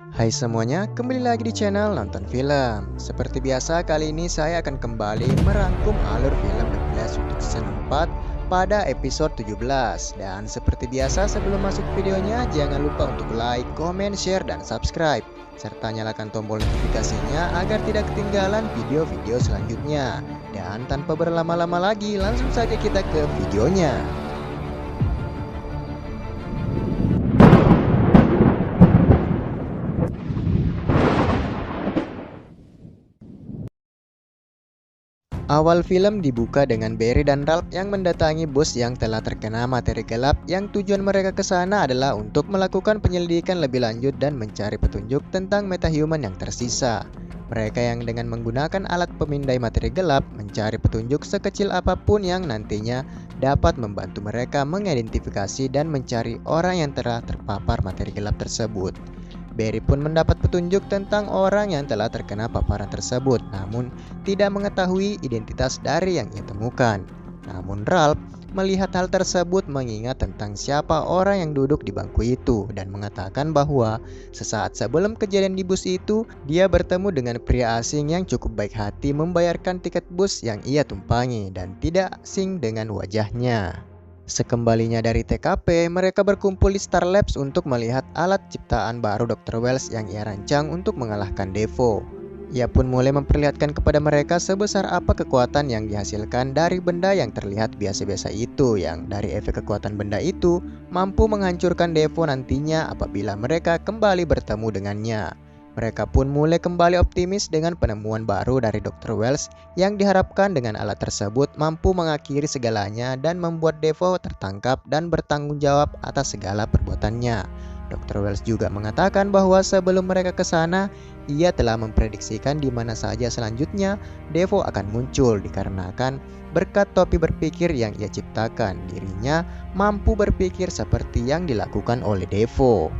Hai semuanya, kembali lagi di channel Nonton Film. Seperti biasa, kali ini saya akan kembali merangkum alur film The Flash untuk season 4 pada episode 17. Dan seperti biasa, sebelum masuk videonya, jangan lupa untuk like, comment, share, dan subscribe. Serta nyalakan tombol notifikasinya agar tidak ketinggalan video-video selanjutnya. Dan tanpa berlama-lama lagi, langsung saja kita ke videonya. Awal film dibuka dengan Barry dan Ralph yang mendatangi bus yang telah terkena materi gelap yang tujuan mereka ke sana adalah untuk melakukan penyelidikan lebih lanjut dan mencari petunjuk tentang metahuman yang tersisa. Mereka yang dengan menggunakan alat pemindai materi gelap mencari petunjuk sekecil apapun yang nantinya dapat membantu mereka mengidentifikasi dan mencari orang yang telah terpapar materi gelap tersebut. Barry pun mendapat petunjuk tentang orang yang telah terkena paparan tersebut, namun tidak mengetahui identitas dari yang ia temukan. Namun Ralph melihat hal tersebut mengingat tentang siapa orang yang duduk di bangku itu dan mengatakan bahwa sesaat sebelum kejadian di bus itu, dia bertemu dengan pria asing yang cukup baik hati membayarkan tiket bus yang ia tumpangi dan tidak asing dengan wajahnya. Sekembalinya dari TKP, mereka berkumpul di Star Labs untuk melihat alat ciptaan baru Dr. Wells yang ia rancang untuk mengalahkan Devo. Ia pun mulai memperlihatkan kepada mereka sebesar apa kekuatan yang dihasilkan dari benda yang terlihat biasa-biasa itu, yang dari efek kekuatan benda itu mampu menghancurkan Devo nantinya apabila mereka kembali bertemu dengannya. Mereka pun mulai kembali optimis dengan penemuan baru dari Dr. Wells yang diharapkan dengan alat tersebut mampu mengakhiri segalanya dan membuat Devo tertangkap dan bertanggung jawab atas segala perbuatannya. Dr. Wells juga mengatakan bahwa sebelum mereka ke sana, ia telah memprediksikan di mana saja selanjutnya Devo akan muncul dikarenakan berkat topi berpikir yang ia ciptakan, dirinya mampu berpikir seperti yang dilakukan oleh Devo.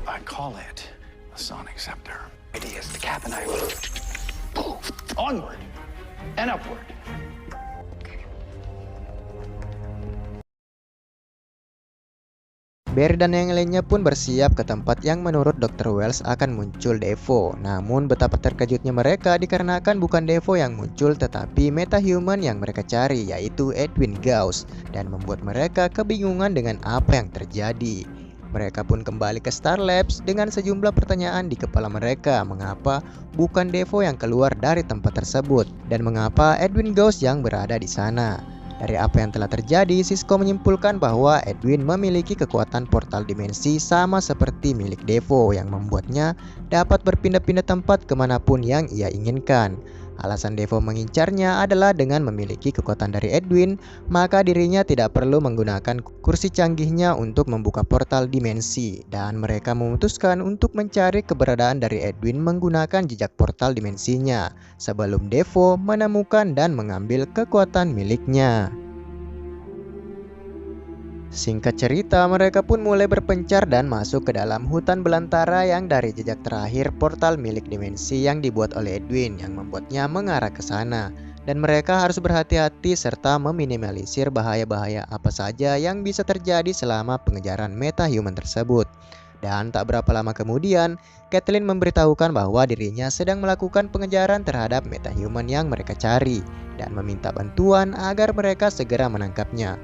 I call it a sonic scepter. Ideas the cap and I onward and upward. Barry dan yang lainnya pun bersiap ke tempat yang menurut Dr. Wells akan muncul Devo. Namun betapa terkejutnya mereka dikarenakan bukan Devo yang muncul tetapi metahuman yang mereka cari, yaitu Edwin Gauss, dan membuat mereka kebingungan dengan apa yang terjadi. Mereka pun kembali ke Star Labs dengan sejumlah pertanyaan di kepala mereka, mengapa bukan Devo yang keluar dari tempat tersebut dan mengapa Edwin Gauss yang berada di sana. Dari apa yang telah terjadi, Cisco menyimpulkan bahwa Edwin memiliki kekuatan portal dimensi sama seperti milik Devo yang membuatnya dapat berpindah-pindah tempat kemanapun yang ia inginkan. Alasan Devo mengincarnya adalah dengan memiliki kekuatan dari Edwin, maka dirinya tidak perlu menggunakan kursi canggihnya untuk membuka portal dimensi, dan mereka memutuskan untuk mencari keberadaan dari Edwin menggunakan jejak portal dimensinya sebelum Devo menemukan dan mengambil kekuatan miliknya. Singkat cerita, mereka pun mulai berpencar dan masuk ke dalam hutan belantara yang dari jejak terakhir portal milik dimensi yang dibuat oleh Edwin yang membuatnya mengarah ke sana. Dan mereka harus berhati-hati serta meminimalisir bahaya-bahaya apa saja yang bisa terjadi selama pengejaran metahuman tersebut. Dan tak berapa lama kemudian, Kathleen memberitahukan bahwa dirinya sedang melakukan pengejaran terhadap metahuman yang mereka cari dan meminta bantuan agar mereka segera menangkapnya.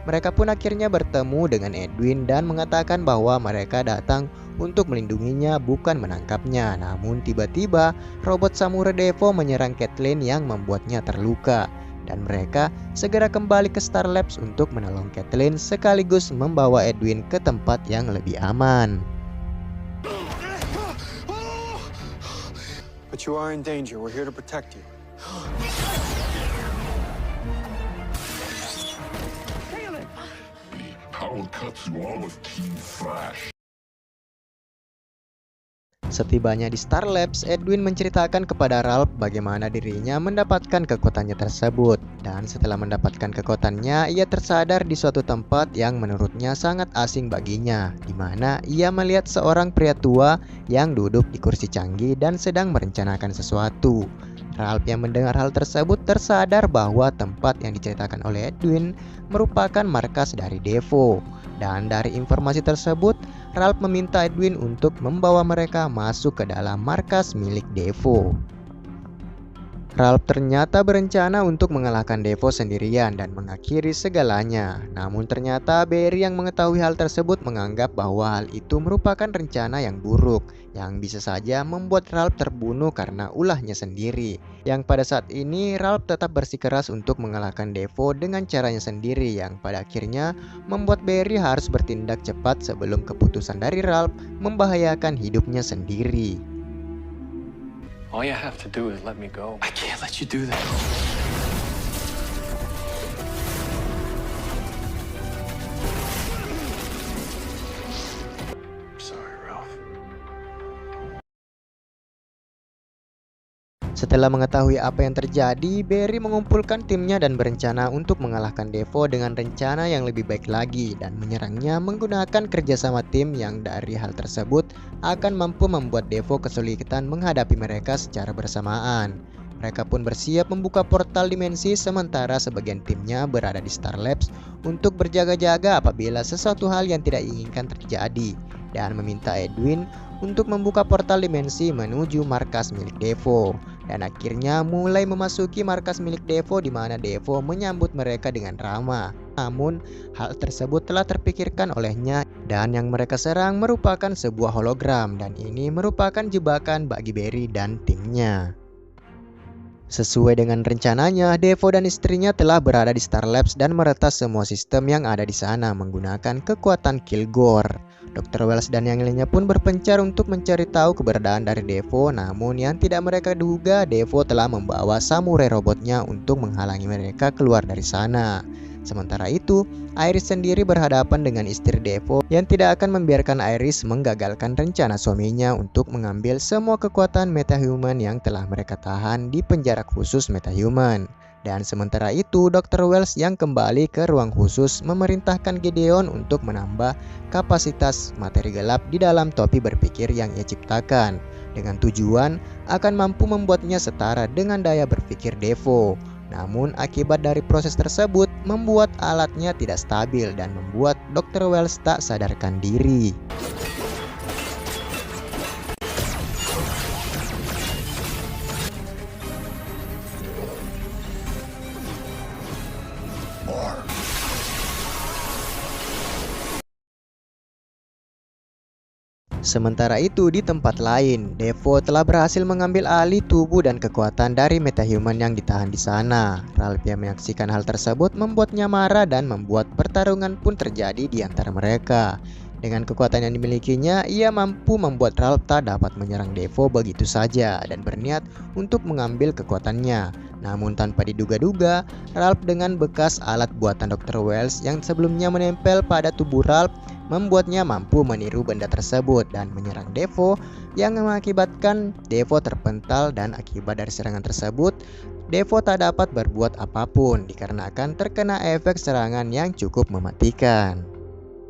Mereka pun akhirnya bertemu dengan Edwin dan mengatakan bahwa mereka datang untuk melindunginya bukan menangkapnya. Namun tiba-tiba robot samurai Devo menyerang Kathleen yang membuatnya terluka. Dan mereka segera kembali ke Star Labs untuk menolong Kathleen sekaligus membawa Edwin ke tempat yang lebih aman. But you are in danger. We're here to protect you. Setibanya di Star Labs, Edwin menceritakan kepada Ralph bagaimana dirinya mendapatkan kekuatannya tersebut. Dan setelah mendapatkan kekuatannya, ia tersadar di suatu tempat yang menurutnya sangat asing baginya, di mana ia melihat seorang pria tua yang duduk di kursi canggih dan sedang merencanakan sesuatu. Ralph yang mendengar hal tersebut tersadar bahwa tempat yang diceritakan oleh Edwin merupakan markas dari Devo. Dan dari informasi tersebut, Ralph meminta Edwin untuk membawa mereka masuk ke dalam markas milik Devo. Ralph ternyata berencana untuk mengalahkan Devo sendirian dan mengakhiri segalanya. Namun ternyata Barry yang mengetahui hal tersebut menganggap bahwa hal itu merupakan rencana yang buruk, yang bisa saja membuat Ralph terbunuh karena ulahnya sendiri. Yang pada saat ini Ralph tetap bersikeras untuk mengalahkan Devo dengan caranya sendiri, yang pada akhirnya membuat Barry harus bertindak cepat sebelum keputusan dari Ralph membahayakan hidupnya sendiri. All you have to do is let me go. I can't let you do that. Sorry, Ralph. Setelah mengetahui apa yang terjadi, Barry mengumpulkan timnya dan berencana untuk mengalahkan Devo dengan rencana yang lebih baik lagi dan menyerangnya menggunakan kerjasama tim yang dari hal tersebut akan mampu membuat Devo kesulitan menghadapi mereka secara bersamaan. Mereka pun bersiap membuka portal dimensi sementara sebagian timnya berada di Star Labs untuk berjaga-jaga apabila sesuatu hal yang tidak diinginkan terjadi dan meminta Edwin untuk membuka portal dimensi menuju markas milik Devo. Dan akhirnya mulai memasuki markas milik Devo di mana Devo menyambut mereka dengan ramah. Namun hal tersebut telah terpikirkan olehnya dan yang mereka serang merupakan sebuah hologram dan ini merupakan jebakan bagi Barry dan timnya. Sesuai dengan rencananya, Devo dan istrinya telah berada di Star Labs dan meretas semua sistem yang ada di sana menggunakan kekuatan Kilgore. Dr. Wells dan yang lainnya pun berpencar untuk mencari tahu keberadaan dari Devo, namun yang tidak mereka duga, Devo telah membawa samurai robotnya untuk menghalangi mereka keluar dari sana. Sementara itu, Iris sendiri berhadapan dengan istri Devo yang tidak akan membiarkan Iris menggagalkan rencana suaminya untuk mengambil semua kekuatan metahuman yang telah mereka tahan di penjara khusus metahuman. Dan sementara itu, Dr. Wells yang kembali ke ruang khusus memerintahkan Gideon untuk menambah kapasitas materi gelap di dalam topi berpikir yang ia ciptakan, dengan tujuan akan mampu membuatnya setara dengan daya berpikir Devo. Namun akibat dari proses tersebut membuat alatnya tidak stabil dan membuat Dr. Wells tak sadarkan diri. Sementara itu di tempat lain, Devo telah berhasil mengambil alih tubuh dan kekuatan dari metahuman yang ditahan di sana. Ralph yang menyaksikan hal tersebut membuatnya marah dan membuat pertarungan pun terjadi di antara mereka. Dengan kekuatan yang dimilikinya, ia mampu membuat Ralph tak dapat menyerang Devo begitu saja dan berniat untuk mengambil kekuatannya. Namun tanpa diduga-duga, Ralph dengan bekas alat buatan Dr. Wells yang sebelumnya menempel pada tubuh Ralph membuatnya mampu meniru benda tersebut dan menyerang Devo yang mengakibatkan Devo terpental dan akibat dari serangan tersebut Devo tak dapat berbuat apapun dikarenakan terkena efek serangan yang cukup mematikan.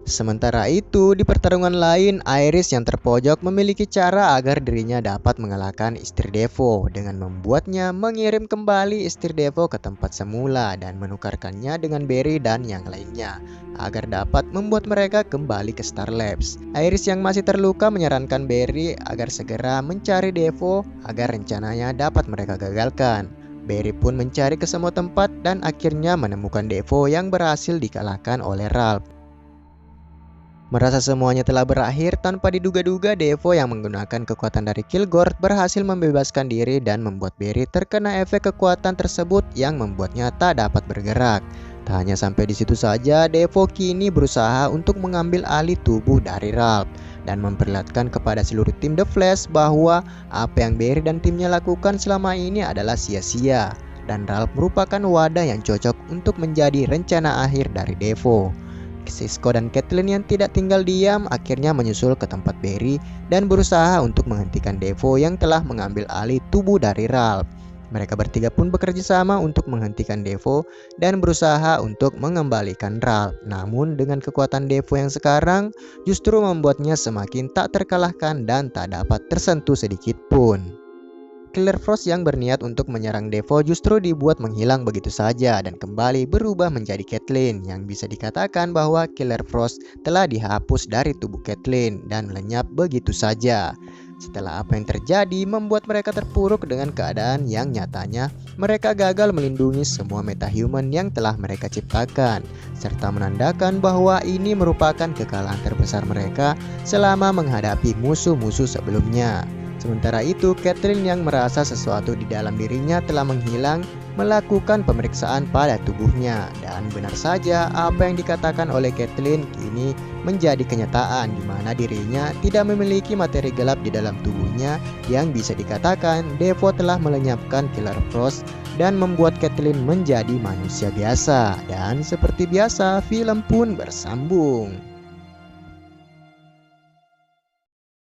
Sementara itu, di pertarungan lain, Iris yang terpojok memiliki cara agar dirinya dapat mengalahkan istri Devo dengan membuatnya mengirim kembali istri Devo ke tempat semula dan menukarkannya dengan Barry dan yang lainnya agar dapat membuat mereka kembali ke Star Labs. Iris yang masih terluka menyarankan Barry agar segera mencari Devo agar rencananya dapat mereka gagalkan. Barry pun mencari ke semua tempat dan akhirnya menemukan Devo yang berhasil dikalahkan oleh Ralph. Merasa semuanya telah berakhir, tanpa diduga-duga Devo yang menggunakan kekuatan dari Kilgore berhasil membebaskan diri dan membuat Barry terkena efek kekuatan tersebut yang membuatnya tak dapat bergerak. Tak hanya sampai di situ saja, Devo kini berusaha untuk mengambil alih tubuh dari Ralph dan memperlihatkan kepada seluruh tim The Flash bahwa apa yang Barry dan timnya lakukan selama ini adalah sia-sia dan Ralph merupakan wadah yang cocok untuk menjadi rencana akhir dari Devo. Cisco dan Caitlin yang tidak tinggal diam akhirnya menyusul ke tempat Barry dan berusaha untuk menghentikan Devo yang telah mengambil alih tubuh dari Ralph. Mereka bertiga pun bekerja sama untuk menghentikan Devo dan berusaha untuk mengembalikan Ralph. Namun dengan kekuatan Devo yang sekarang justru membuatnya semakin tak terkalahkan dan tak dapat tersentuh sedikit pun. Killer Frost yang berniat untuk menyerang Devo justru dibuat menghilang begitu saja dan kembali berubah menjadi Caitlyn, yang bisa dikatakan bahwa Killer Frost telah dihapus dari tubuh Caitlyn dan lenyap begitu saja. Setelah apa yang terjadi membuat mereka terpuruk dengan keadaan yang nyatanya mereka gagal melindungi semua metahuman yang telah mereka ciptakan, serta menandakan bahwa ini merupakan kekalahan terbesar mereka selama menghadapi musuh-musuh sebelumnya. Sementara itu, Caitlyn yang merasa sesuatu di dalam dirinya telah menghilang melakukan pemeriksaan pada tubuhnya, dan benar saja apa yang dikatakan oleh Caitlyn kini menjadi kenyataan, di mana dirinya tidak memiliki materi gelap di dalam tubuhnya, yang bisa dikatakan Devo telah melenyapkan Killer Frost dan membuat Caitlyn menjadi manusia biasa. Dan seperti biasa, film pun bersambung.